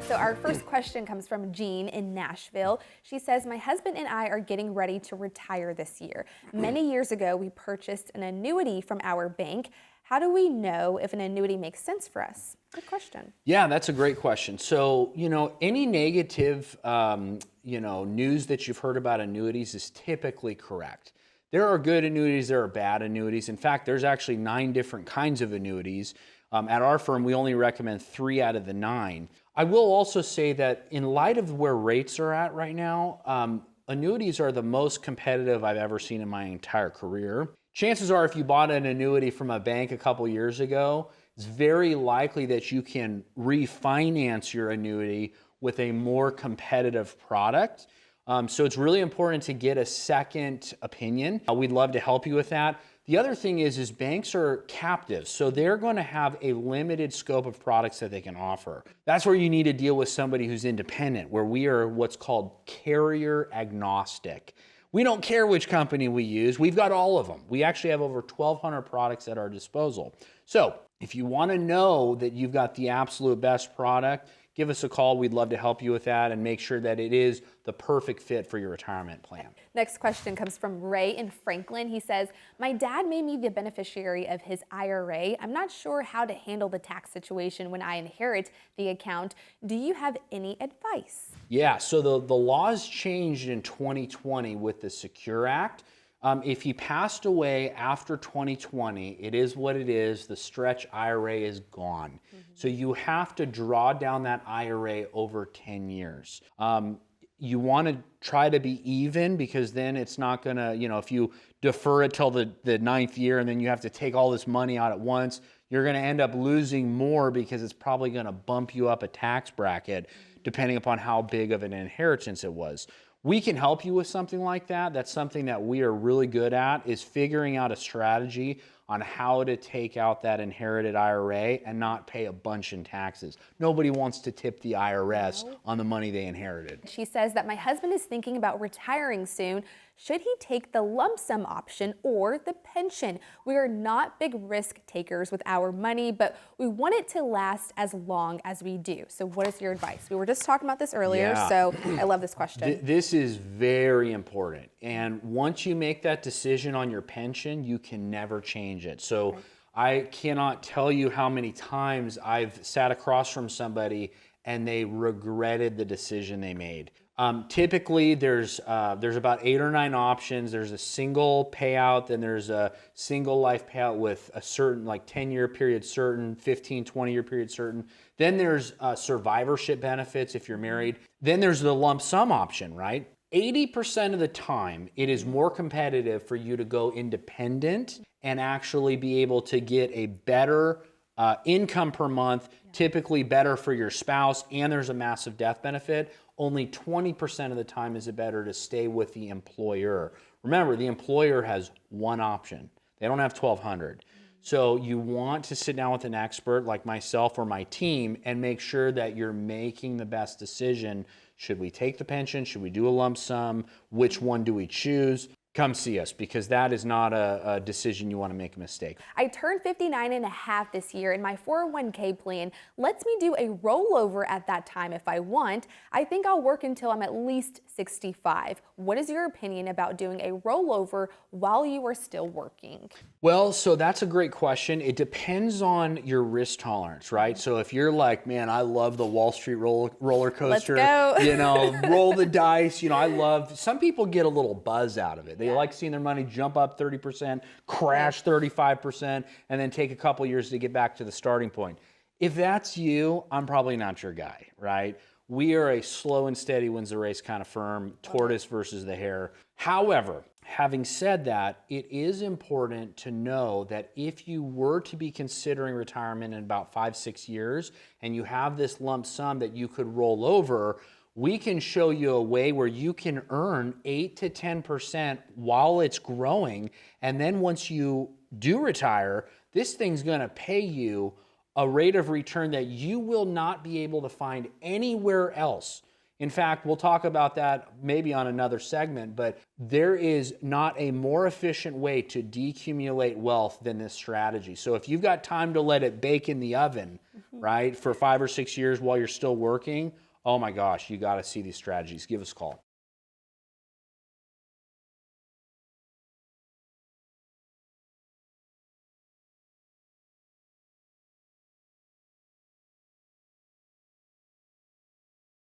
So our first question comes from Jean in Nashville. She says, my husband and I are getting ready to retire this year. Many years ago, we purchased an annuity from our bank. How do we know if an annuity makes sense for us? Good question. Yeah, that's a great question. So, any negative, news that you've heard about annuities is typically correct. There are good annuities, there are bad annuities. In fact, there's actually 9 different kinds of annuities. At our firm, we only recommend 3 out of the 9. I will also say that in light of where rates are at right now, annuities are the most competitive I've ever seen in my entire career. Chances are if you bought an annuity from a bank a couple years ago, it's very likely that you can refinance your annuity with a more competitive product. So it's really important to get a second opinion. We'd love to help you with that. The other thing is banks are captive, so they're going to have a limited scope of products that they can offer. That's where you need to deal with somebody who's independent, where we are what's called carrier agnostic. We don't care which company we use. We've got all of them. We actually have over 1,200 products at our disposal. So if you want to know that you've got the absolute best product, give us a call. We'd love to help you with that and make sure that it is the perfect fit for your retirement plan. Next question comes from Ray in Franklin. He says, my dad made me the beneficiary of his IRA. I'm not sure how to handle the tax situation when I inherit the account. Do you have any advice? Yeah, so the laws changed in 2020 with the Secure Act. If he passed away after 2020, it is what it is. The stretch IRA is gone. So you have to draw down that IRA over 10 years. You want to try to be even, because then it's not going to, if you defer it till the 9th year and then you have to take all this money out at once, you're going to end up losing more because it's probably going to bump you up a tax bracket depending upon how big of an inheritance it was. We can help you with something like that. That's something that we are really good at, is figuring out a strategy on how to take out that inherited IRA and not pay a bunch in taxes. Nobody wants to tip the IRS on the money they inherited. She says that my husband is thinking about retiring soon. Should he take the lump sum option or the pension? We are not big risk takers with our money, but we want it to last as long as we do. So what is your advice? We were just talking about this earlier, so I love this question. This is very important. And once you make that decision on your pension, you can never change it. So I cannot tell you how many times I've sat across from somebody and they regretted the decision they made. Typically, there's about 8 or 9 options. There's a single payout, then there's a single life payout with a certain, like 10-year period certain, 15, 20-year period certain. Then there's survivorship benefits if you're married. Then there's the lump sum option, right? 80% of the time, it is more competitive for you to go independent and actually be able to get a better income per month, typically better for your spouse, and there's a massive death benefit. Only 20% of the time is it better to stay with the employer. Remember, the employer has one option. They don't have 1,200. So you want to sit down with an expert like myself or my team and make sure that you're making the best decision. Should we take the pension? Should we do a lump sum? Which one do we choose? Come see us, because that is not a decision you want to make a mistake. I turned 59 and a half this year, and my 401k plan lets me do a rollover at that time if I want. I think I'll work until I'm at least 65. What is your opinion about doing a rollover while you are still working? Well, so that's a great question. It depends on your risk tolerance, right? So if you're like, man, I love the Wall Street roller coaster, Let's go. Roll the dice, some people get a little buzz out of it. They like seeing their money jump up 30%, crash 35%, and then take a couple years to get back to the starting point. If that's you, I'm probably not your guy, right? We are a slow and steady wins the race kind of firm, tortoise versus the hare. However, having said that, it is important to know that if you were to be considering retirement in about 5-6 years, and you have this lump sum that you could roll over, we can show you a way where you can earn 8 to 10% while it's growing. And then once you do retire, this thing's gonna pay you a rate of return that you will not be able to find anywhere else. In fact, we'll talk about that maybe on another segment, but there is not a more efficient way to decumulate wealth than this strategy. So if you've got time to let it bake in the oven, right, for 5 or 6 years while you're still working, oh my gosh, you got to see these strategies. Give us a call.